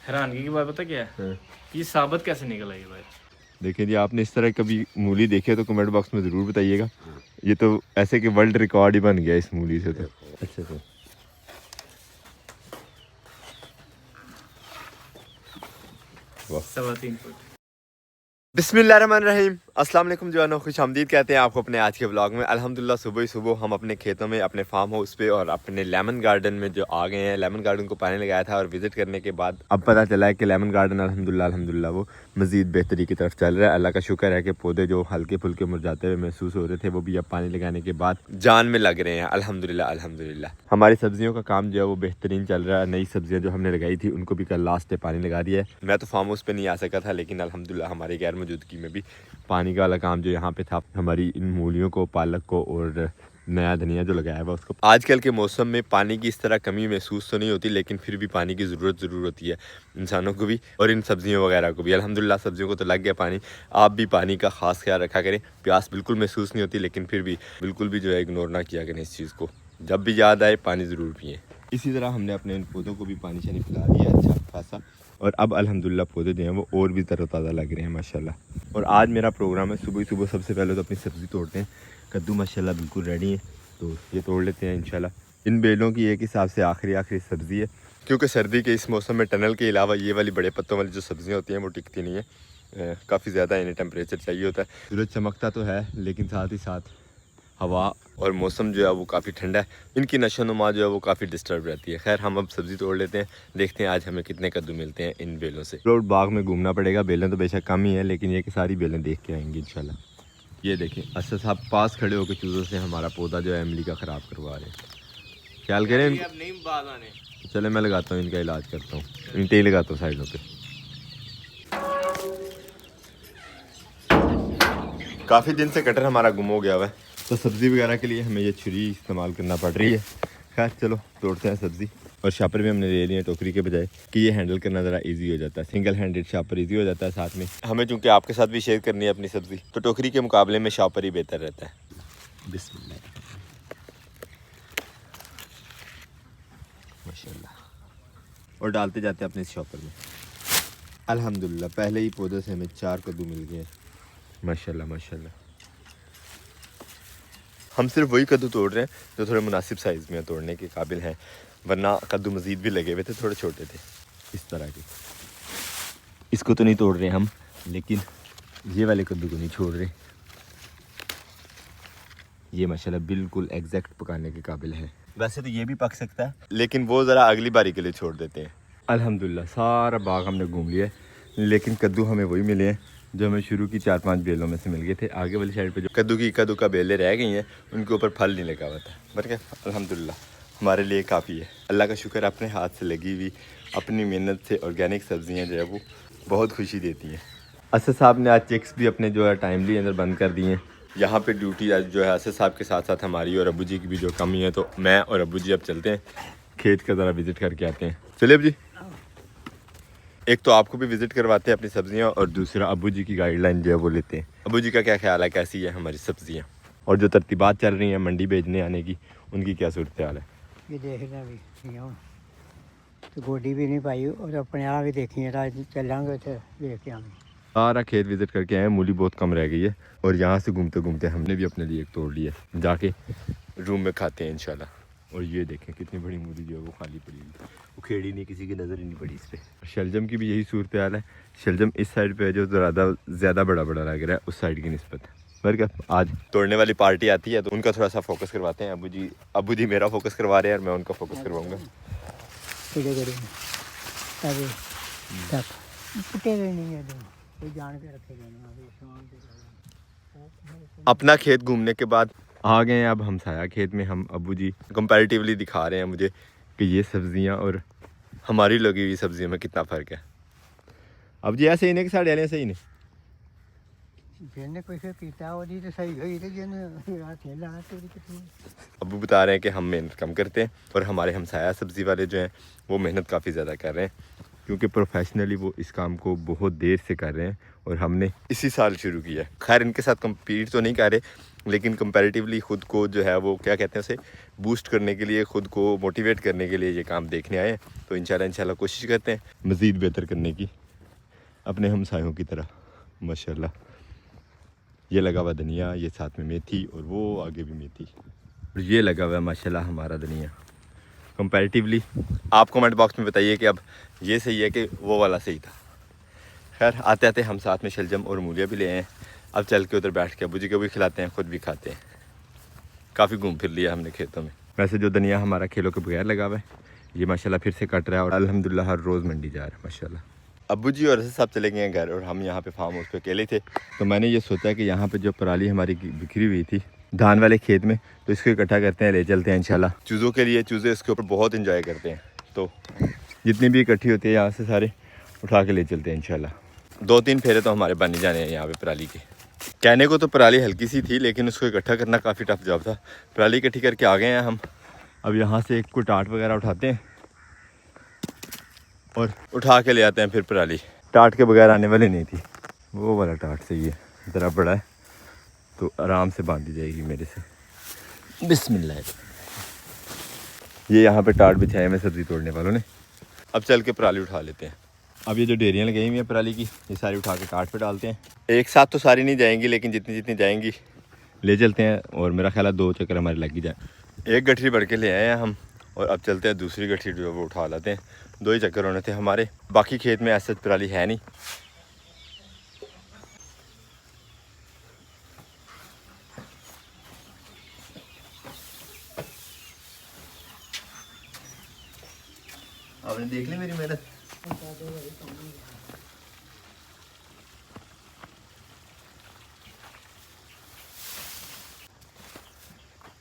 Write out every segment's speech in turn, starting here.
हैरानगी की बात पता क्या है, ये साबित कैसे निकला ये भाई। देखिए जी, आपने इस तरह कभी मूली देखी है तो कमेंट बॉक्स में ज़रूर बताइएगा। ये तो ऐसे कि वर्ल्ड रिकॉर्ड ही बन गया इस मूली से तो। अच्छा तो वाह। 3.25 फुट। बिस्मिल्लाहिर्रहमानिर्रहीम, अस्सलाम वालेकुम जवानों, खुश आमदीद कहते हैं आपको अपने आज के व्लॉग में। अल्हम्दुलिल्लाह सुबह ही सुबह हम अपने खेतों में, अपने फार्म हाउस पे और अपने लेमन गार्डन में जो आ गए हैं। लेमन गार्डन को पानी लगाया था और विज़िट करने के बाद अब पता चला है कि लेमन गार्डन अल्हम्दुलिल्लाह वो मज़ीद बेहतरी की तरफ चल रहा है। अल्लाह का शुक्र है कि पौधे जो हल्के फुल्के मुरझाते हुए महसूस हो रहे थे वो भी अब पानी लगाने के बाद जान में लग रहे हैं। अल्हम्दुलिल्लाह हमारी सब्जियों का काम जो है वो बेहतरीन चल रहा है। नई सब्जियाँ जो हमने लगाई थी उनको भी कल लास्ट डे पानी लगा दिया है। मैं तो फार्म हाउस पे नहीं आ सका था, लेकिन अल्हम्दुलिल्लाह हमारी गैर मौजूदगी में भी पानी का वाला काम जो यहाँ पे था, हमारी इन मूलियों को, पालक को और नया धनिया जो लगाया हुआ उसको। आजकल के मौसम में पानी की इस तरह कमी महसूस तो नहीं होती, लेकिन फिर भी पानी की ज़रूरत ज़रूर होती है इंसानों को भी और इन सब्जियों वगैरह को भी। अल्हम्दुलिल्लाह सब्जियों को तो लग गया पानी। आप भी पानी का ख़ास ख्याल रखा करें। प्यास बिल्कुल महसूस नहीं होती, लेकिन फिर भी बिल्कुल भी जो है इग्नोर ना किया करें इस चीज़ को। जब भी याद आए पानी ज़रूर पिएँ। इसी तरह हमने अपने इन पौधों को भी पानी शानी पिला दिया अच्छा खासा, और अब अल्हम्दुलिल्लाह पौधे जो हैं वो और भी तरोताज़ा लग रहे हैं माशाल्लाह। और आज मेरा प्रोग्राम है सुबह ही सुबह सबसे पहले तो अपनी सब्ज़ी तोड़ते हैं। कद्दू माशाल्लाह बिल्कुल रेडी है, तो ये तोड़ लेते हैं इंशाल्लाह। इन बेलों की एक हिसाब से आखिरी सब्ज़ी है, क्योंकि सर्दी के इस मौसम में टनल के अलावा ये वाली बड़े पत्तों वाली जो सब्ज़ियाँ होती हैं वो टिकती नहीं है। काफ़ी ज़्यादा इन्हें टेम्परेचर चाहिए होता है। सूरज चमकता तो है, लेकिन साथ ही साथ हवा और मौसम जो है वो काफ़ी ठंडा है। इनकी नशोनुमा जो है वो काफ़ी डिस्टर्ब रहती है। खैर हम अब सब्ज़ी तोड़ लेते हैं, देखते हैं आज हमें कितने कद्दू मिलते हैं इन बेलों से। रोड बाग में घूमना पड़ेगा, बेलें तो बेशक कम ही है, लेकिन ये कि सारी बेलें देख के आएंगी इंशाल्लाह। ये देखें असद साहब पास खड़े होकर चूज़ों से हमारा पौधा जो है इमली का ख़राब करवा रहे हैं। ख्याल करें, चले मैं लगाता हूँ, इनका इलाज करता हूँ, इनते ही लगाता हूँ साइडों पर। काफ़ी दिन से कटर हमारा गुम हो गया हुआ है, तो सब्ज़ी वगैरह के लिए हमें ये छुरी इस्तेमाल करना पड़ रही है। खैर चलो तोड़ते हैं सब्ज़ी। और शापर भी हमने ले लिए टोकरी के बजाय, कि ये हैंडल करना ज़रा इजी हो जाता है। सिंगल हैंडेड शापर इजी हो जाता है। साथ में हमें चूँकि आपके साथ भी शेयर करनी है अपनी सब्ज़ी, तो टोकरी के मुकाबले में शापर ही बेहतर रहता है। बिस्मिल्लाह माशाल्लाह। और डालते जाते हैं अपने शॉपर में। अल्हम्दुलिल्लाह पहले ही पौधे से हमें 4 कद्दू मिल गए माशाल्लाह। हम सिर्फ वही कद्दू तोड़ रहे हैं जो थोड़े मुनासिब साइज़ में तोड़ने के काबिल हैं, वरना कद्दू मज़ीद भी लगे हुए थे, थोड़े छोटे थे इस तरह के। इसको तो नहीं तोड़ रहे हम, लेकिन ये वाले कद्दू को नहीं छोड़ रहे। ये माशाल्लाह बिल्कुल एग्जैक्ट पकाने के काबिल है। वैसे तो ये भी पक सकता है, लेकिन वो ज़रा अगली बारी के लिए छोड़ देते हैं। अल्हम्दुलिल्लाह सारा बाग हमने घूम लिया है, लेकिन कद्दू हमें वही मिले हैं जो हमें शुरू की 4-5 बेलों में से मिल गए थे। आगे वाली साइड पे जो कद्दू का बेलें रह गई हैं, उनके ऊपर फल नहीं लगा हुआ था। बट क्या अल्हम्दुलिल्लाह हमारे लिए काफ़ी है। अल्लाह का शुक्र, अपने हाथ से लगी हुई अपनी मेहनत से ऑर्गेनिक सब्ज़ियाँ जो है वो बहुत खुशी देती हैं। असद साहब ने आज चिक्स भी अपने जो है टाइमली अंदर बंद कर दिए हैं। यहाँ पे ड्यूटी आज जो है असद साहब के साथ साथ हमारी और अबू जी की भी जो कमी है, तो मैं और अबू जी अब चलते हैं खेत का ज़रा विज़िट करके आते हैं। चलिए अबू जी, एक तो आपको भी विज़िट करवाते हैं अपनी सब्जियां, और दूसरा अबू जी की गाइडलाइन जो है वो लेते हैं। अबू जी का क्या ख्याल है, कैसी है हमारी सब्जियां, और जो तरतीबात चल रही हैं मंडी भेजने आने की, उनकी क्या सूरत हाल है? ये देखना भी नहीं, तो गोडी भी नहीं पाई और अपने आप ही देखिए चलेंगे तो देख के आएंगे। सारा खेत विज़िट करके आए, मूली बहुत कम रह गई है, और यहाँ से घूमते घूमते हमने भी अपने लिए एक तोड़ लिया, जाके रूम में खाते हैं इंशाल्लाह। और ये देखें कितनी बड़ी मूली जो है वो खाली पड़ी हुई, वो खेड़ी नहीं, किसी की नज़र ही नहीं पड़ी इस पर। शलजम की भी यही सूरत हाल है। शलजम इस साइड पे है जो ज़्यादा बड़ा लग रहा है उस साइड की निस्बत। पर क्या आज तोड़ने वाली पार्टी आती है तो उनका थोड़ा सा फोकस करवाते हैं। अबू जी मेरा फोकस करवा रहे हैं और मैं उनका फोकस करवाऊँगा। अपना खेत घूमने के बाद आ गए हैं अब हम साया खेत में। हम अबू जी कंपैरेटिवली दिखा रहे हैं मुझे कि ये सब्जियां और हमारी लगी हुई सब्जियों में कितना फ़र्क है। अब जी ऐसे ही नहीं कि साढ़े वाले सही नहीं, अबू बता रहे हैं कि हम मेहनत कम करते हैं और हमारे हमसाया सब्ज़ी वाले जो हैं वो मेहनत काफ़ी ज़्यादा कर रहे हैं, क्योंकि प्रोफेशनली वो इस काम को बहुत देर से कर रहे हैं और हमने इसी साल शुरू किया है। खैर इनके साथ कम्पीट तो नहीं कर रहे, लेकिन कंपैरेटिवली ख़ुद को जो है वो क्या कहते हैं उसे बूस्ट करने के लिए, ख़ुद को मोटिवेट करने के लिए ये काम देखने आए हैं। तो इंशाल्लाह कोशिश करते हैं मज़ीद बेहतर करने की अपने हमसायों की तरह। माशाल्लाह ये लगा हुआ धनिया, ये साथ में मेथी और वो आगे भी मेथी, और ये लगा हुआ है माशाल्लाह हमारा धनिया। कंपैरेटिवली आप कमेंट बॉक्स में बताइए कि अब ये सही है कि वो वाला सही था। खैर आते आते हम साथ में शलजम और मूलियाँ भी ले आए। अब चल के उधर बैठ के अबू जी को भी खिलाते हैं, ख़ुद भी खाते हैं। काफ़ी घूम फिर लिया हमने खेतों में। वैसे जो धनिया हमारा खेलों के बगैर लगा हुआ है, ये माशाल्लाह फिर से कट रहा है और अल्हम्दुलिल्लाह हर रोज़ मंडी जा रहा है माशाल्लाह। अब्बू जी और सब चले गए हैं घर और हम यहाँ पे फार्म हाउस पे अकेले थे। तो मैंने ये सोचा कि यहाँ पे जो पराली हमारी बिखरी हुई थी धान वाले खेत में, तो इसको इकट्ठा करते हैं, ले चलते हैं इंशाल्लाह। चूज़ों के लिए, चूज़े इसके ऊपर बहुत इंजॉय करते हैं, तो जितनी भी इकट्ठी होती है यहाँ से सारे उठा के ले चलते हैं इंशाल्लाह। 2-3 फेरे तो हमारे बन ही जाने हैं यहाँ पे पराली के। कहने को तो पराली हल्की सी थी, लेकिन उसको इकट्ठा करना काफ़ी टफ जॉब था। पराली इकट्ठी करके आ गए हैं हम। अब यहाँ से कोई टाट वगैरह उठाते हैं और उठा के ले आते हैं फिर पराली। टाट के बगैर आने वाली नहीं थी, वो वाला टाट सही है, ज़रा बड़ा है तो आराम से बांधी जाएगी मेरे से। बिस्मिल्लाह। ये यहाँ पे टाट बिछाए हैं सब्ज़ी तोड़ने वालों ने। अब चल के पराली उठा लेते हैं। अब ये जो ढेरियाँ लगाई हुई हैं पराली की, ये सारी उठा के टाट पे डालते हैं। एक साथ तो सारी नहीं जाएंगी, लेकिन जितनी जितनी जाएंगी ले चलते हैं, और मेरा ख्याल है 2 चक्कर हमारे लग ही जाए। एक गठरी भर के ले आए हैं हम, और अब चलते हैं दूसरी गठरी जो वो उठा लाते हैं। 2 ही चक्कर होने थे हमारे, बाकी खेत में ऐसा पराली है नहीं। आपने देख ली मेरी मेहनत।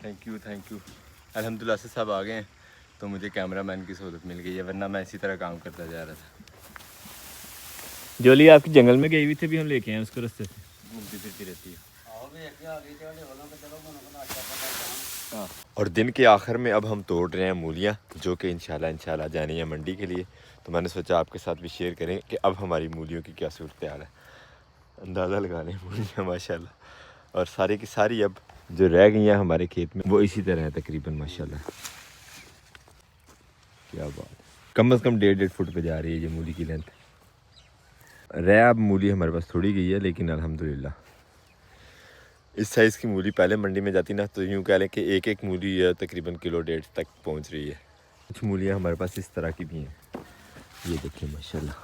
Thank you. अल्हम्दुलिल्लाह से सब आ गए हैं, तो मुझे कैमरामैन की सहूलत मिल गई है, वरना मैं इसी तरह काम करता जा रहा था। जोली आपकी जंगल में गई हुई थी, भी हम लेके आए उसको रास्ते से, घूमती फिरती रहती है। और दिन के आखिर में अब हम तोड़ रहे हैं मूलियाँ, जो कि इंशाल्लाह जानी है मंडी के लिए। तो मैंने सोचा आपके साथ भी शेयर करें कि अब हमारी मूलियों की क्या सूरत हाल है। अंदाज़ा लगा लें मूलियाँ माशाल्लाह, और सारी की सारी अब जो रह गई हैं हमारे खेत में वो इसी तरह है तकरीबन माशाल्लाह। क्या बात है, कम से कम 1.5 फुट पे जा रही है ये मूली की लेंथ। रह अब मूली हमारे पास थोड़ी गई है, लेकिन अल्हम्दुलिल्लाह इस साइज़ की मूली पहले मंडी में जाती ना, तो यूँ कह लें कि एक मूली तकरीबन 1.5 किलो तक पहुँच रही है। कुछ मूलियाँ हमारे पास इस तरह की भी हैं, ये देखिए माशाल्लाह,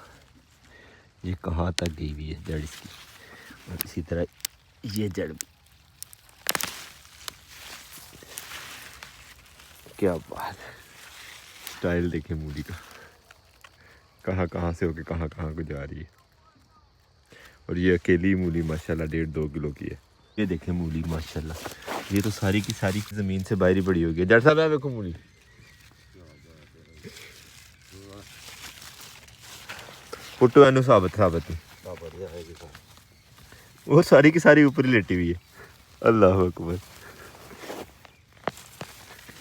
ये कहाँ तक गई हुई है जड़ इसकी, और इसी तरह ये जड़ भी। क्या बात है, स्टाइल देखें मूली का, कहाँ से होके कहाँ को जा रही है। और ये अकेली मूली माशाल्लाह 1.5-2 किलो की है। ये देखें मूली माशाल्लाह, ये तो सारी की सारी ज़मीन से बाहर ही बड़ी होगी। डॉक्टर साहब है देखो मूली, पुट्टू एनु साबित वो सारी की सारी ऊपर ही लेटी हुई है। अल्लाह अकबर,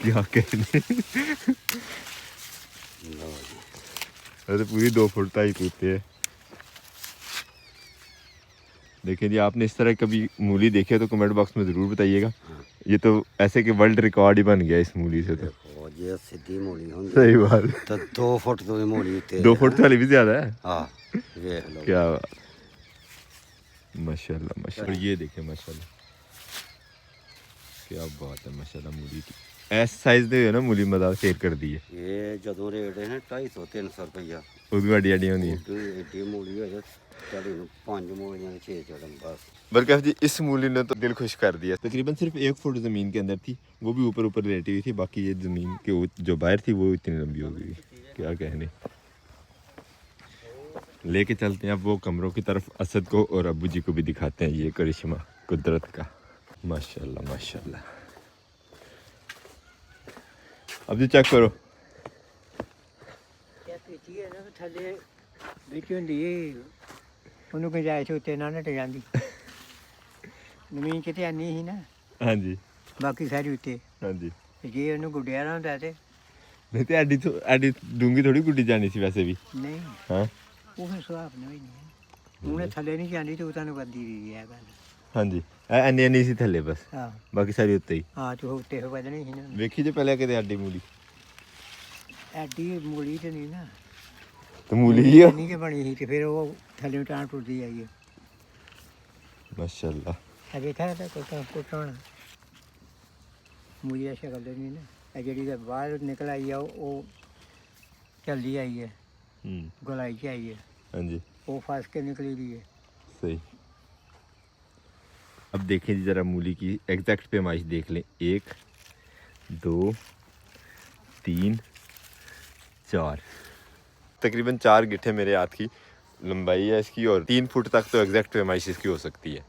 क्या कहने। अरे पूरी 2 फुट ही कूदते हैं। देखिए जी, आपने इस तरह कभी मूली देखी है तो कमेंट बॉक्स में ज़रूर बताइएगा। ये तो ऐसे कि वर्ल्ड रिकॉर्ड ही बन गया इस मूली से। तो ये सीधी मूली होंगी, सही बात, तो 2 फुट तो मूली होती 2 फुट वाली भी ज़्यादा है। हाँ देख लो, क्या बात, माशाल्लाह माशाल्लाह। ये देखिए माशाल्लाह, क्या बात है माशाल्लाह। मूली की ऐस साइज दे ना मूली मदा शेयर कर दी है। ये जदों रेट है 250-300 रुपया, उसकी बड़ी अड्डियाँ होंगी। एडी मूली हो जाए 5 मूलियाँ 6 चढ़न बस। बरकैफ जी, इस मूली ने तो दिल खुश कर दिया। तकरीबन सिर्फ 1 फुट ज़मीन के अंदर थी, वो भी ऊपर लेटी हुई थी। बाकी ये ज़मीन के जो बाहर थी वो इतनी लंबी हो गई, क्या कहने। लेके चलते हैं अब वो कमरों की तरफ, असद को और अब्बू जी को भी दिखाते हैं ये करिश्मा कुदरत का। माशाल्लाह माशाल्लाह। अब जी चेक करो, थले बिच होंदी ਉਹਨੂੰ ਗੁੰਜਾਇਸ਼ ਉੱਤੇ ਨਾ ਨਟ ਜਾਂਦੀ ਜ਼ਮੀਨ ਕਿਤੇ ਐਨੀ ਸੀ ਨਾ। ਹਾਂਜੀ ਬਾਕੀ ਸਾਰੀ ਉੱਤੇ, ਹਾਂਜੀ। ਤੇ ਜੇ ਉਹਨੂੰ ਗੁੱਡਿਆ ਨਾ ਹੁੰਦਾ ਤੇ ਨਹੀਂ ਤੇ ਐਡੀ ਡੂੰਗੀ ਥੋੜੀ ਗੁੱਡੀ ਜਾਣੀ ਸੀ ਵੈਸੇ ਵੀ। ਨਹੀਂ, ਹਾਂ ਉਹ ਫਿਰ ਸੁਭਾਅ ਨਾਲ ਹੀ ਨਹੀਂ, ਉਹਨੇ ਥੱਲੇ ਨਹੀਂ ਜਾਂਦੀ ਤੇ ਉਹ ਤੁਹਾਨੂੰ ਕਰਦੀ ਰਹੀ ਹੈ ਗੱਲ। हाँ जी ਐਨੀ ਐਨੀ ਸੀ ਥੱਲੇ ਬਸ ਹਾਂ ਬਾਕੀ ਸਾਰੀ ਉੱਤੇ ਹੀ ਹਾਂ ਤੂੰ ਉੱਤੇ ਹੋ ਵਧਣੀ ਸੀ ਨਾ ਵੇਖੀ ਜੇ ਪਹਿਲਾਂ ਕਿਤੇ ਆਡੀ ਮੂਲੀ ਐਡੀ ਮੂਲੀ ਤੇ ਨਹੀਂ ਨਾ ਤੇ ਮੂਲੀ ਹੀ ਆ ਨਹੀਂ ਕਿ ਬਣੀ ਸੀ ਤੇ ਫਿਰ ਉਹ ਥੱਲੇ ਟਾਂ ਟੁੱਟਦੀ ਆਈ ਹੈ ਮਾਸ਼ਾਅੱਲਾ ਆ ਦੇਖਿਆ ਤਾਂ ਕੁੱਟਣ ਮੂਲੀ ਦਾ ਸ਼ਕਲ ਤੇ ਨਹੀਂ ਨਾ ਇਹ ਜਿਹੜੀ ਤਾਂ ਬਾਹਰ ਨਿਕਲ ਆਈ ਆ ਉਹ ਚੱਲਦੀ ਆਈ ਹੈ ਗਲਾਈ ਚ ਆਈ ਹੈ हाँ जी वो फंस के निकली हुई है सही अब देखें जी ज़रा मूली की एग्जैक्ट पैमाइश देख लें 1 2 3 4 तकरीबन 4 गिट्ठे मेरे हाथ की लंबाई है इसकी और 3 फुट तक तो एग्जैक्ट पैमाइश इसकी हो सकती है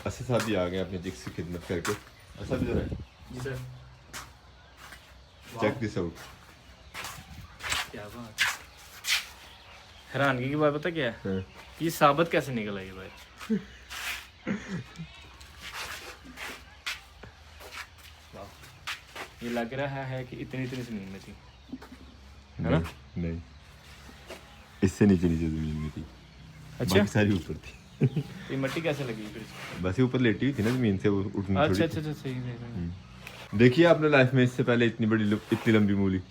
असद साहब भी आ गए अपने जिक्स की खिदमत करके असद जरा जी सर चेक दिस आउट क्या बात हैरानगी की बात पता क्या है ये साबित कैसे निकल आई भाई ये लग रहा है कि इतनी इतनी जमीन में थी है ना नहीं इससे नीचे नीचे जमीन में थी अच्छा बाकी सारी ऊपर थी ये मिट्टी कैसे लगी फिर इसको? बस ये ऊपर लेटी हुई थी ना जमीन से वो उठनी अच्छा थोड़ी अच्छा अच्छा सही सही देखिए आपने लाइफ में इससे पहले इतनी लंबी मूली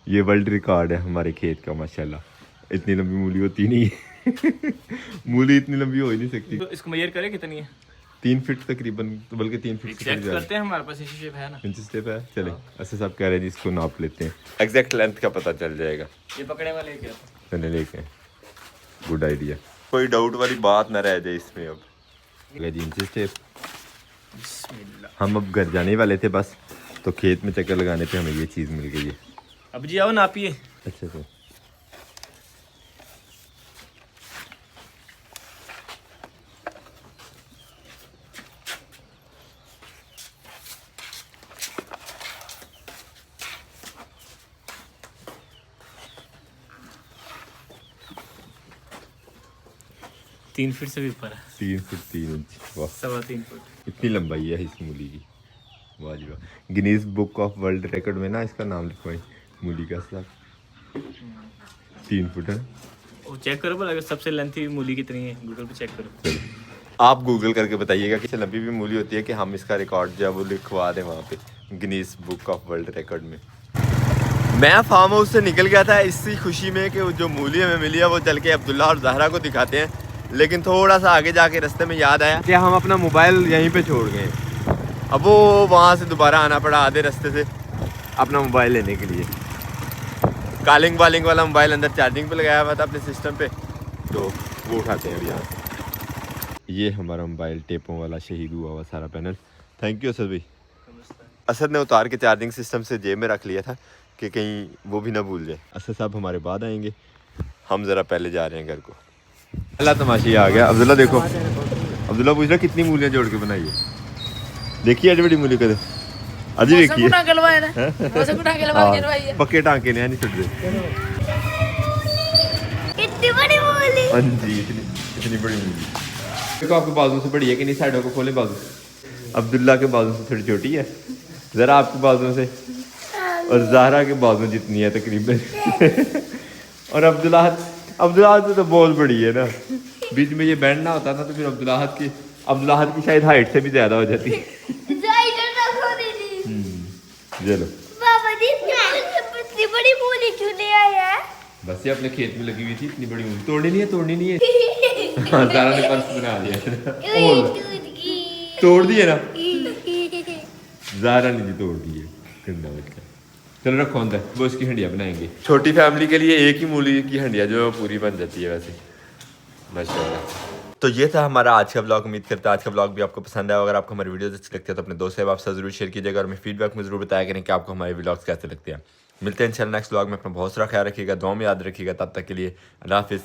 ये वर्ल्ड रिकॉर्ड है हमारे खेत का माशाल्लाह इतनी लंबी मूली होती नहीं है मूली इतनी लंबी हो ही नहीं सकती तो इसको मेजर करें कितनी है 3 फीट तकरीबन तो बल्कि 3 फीट चेक करते हैं हमारे पास इसी शेप है ना इंच स्टेप है चले ऐसे सब कह रहे हैं जी इसको नाप लेते हैं एग्जैक्ट लेंथ का पता चल जाएगा ये पकड़े वाले क्या चले लेके गुड आइडिया कोई डाउट वाली बात ना रह जाए इसमें अब जी इंच स्टेप बिस्मिल्लाह हम अब घर जाने वाले थे बस तो खेत में चक्कर लगाने पे हमें ये चीज़ मिल गई है अब जी आओ नापिए अच्छा सर 3 फीट से भी ऊपर है 3 फुट 3 इंच वाह 3.25 फुट इतनी लंबाई है इस मूली की वाह जी वाह Guinness book of world record में ना इसका नाम लिखवाएं मूली का साथ 3 फुट है वो चेक करो बोला अगर सबसे लेंथी मूली कितनी है गूगल पे चेक करो आप गूगल करके बताइएगा कि लंबी भी मूली होती है कि हम इसका रिकॉर्ड जो है वो लिखवा दें वहाँ पे Guinness book of world record में मैं फार्म हाउस से निकल गया था इसी खुशी में कि जो मूली हमें मिली है वो चल के अब्दुल्ला और जहरा को दिखाते हैं लेकिन थोड़ा सा आगे जाके रास्ते में याद आया कि हम अपना मोबाइल यहीं पे छोड़ गए अब वो वहाँ से दोबारा आना पड़ा आधे रास्ते से अपना मोबाइल लेने के लिए कॉलिंग वालिंग वाला मोबाइल अंदर चार्जिंग पे लगाया हुआ था अपने सिस्टम पे तो वो उठाते हैं अभी यहाँ ये हमारा मोबाइल टेपों वाला शहीद हुआ हुआ सारा पैनल थैंक यू असद भाई असद ने उतार के चार्जिंग सिस्टम से जेब में रख लिया था कि कहीं वो भी ना भूल जाए असद साहब हमारे बाद आएंगे हम ज़रा पहले जा रहे हैं घर को अल्लाह तमाशी आ गया अब्दुल्ला देखो अब्दुल्ला पूछ रहा कितनी मूलियाँ जोड़ के बनाई है देखिए आज बड़ी मूली कर अज देखिए पक्के टाँके ने नहीं छुट इतनी बड़ी मूली हाँ जी इतनी बड़ी मूली देखो आपके बाजू से बड़ी है कि नहीं साइडों को खोले बाजू अब्दुल्ला के बाजू से थोड़ी छोटी है ज़रा आपके बाजू से और ज़हरा के बाजू जितनी है तकरीबन और अब्दुल्ला से तो बहुत बड़ी है ना बीच में ये बैंड ना होता था तो फिर अब्दुल्ला की शायद हाइट से भी ज़्यादा हो जाती चलो बाबा जी इतनी बड़ी मूली क्यों ले आया है बस ये अपने खेत में लगी हुई थी इतनी बड़ी मूली तोड़नी नहीं है हाँ ज़हरा ने पर्स बना दिया तोड़ दिए ना ज़हरा ने जी तोड़ दिए गंदा बच्चा चलो रखो अंदर वो इसकी हंडिया बनाएंगे छोटी फैमिली के लिए एक ही मूली की हंडिया जो है पूरी बन जाती है वैसे माशाल्लाह तो ये था हमारा आज का व्लॉग उम्मीद करता है आज का व्लॉग भी आपको पसंद आया अगर आपको हमारे वीडियोस अच्छे लगते हैं तो अपने दोस्तों से आपसे जरूर शेयर कीजिएगा और हमें फीडबैक में जरूर बताया करें कि आपको हमारे व्लॉग्स कैसे लगते हैं मिलते हैं इंशाल्लाह नेक्स्ट व्लॉग में अपना बहुत सारा ख्याल रखिएगा दुआ में याद रखिएगा तब तक के लिए अल्लाह हाफिज़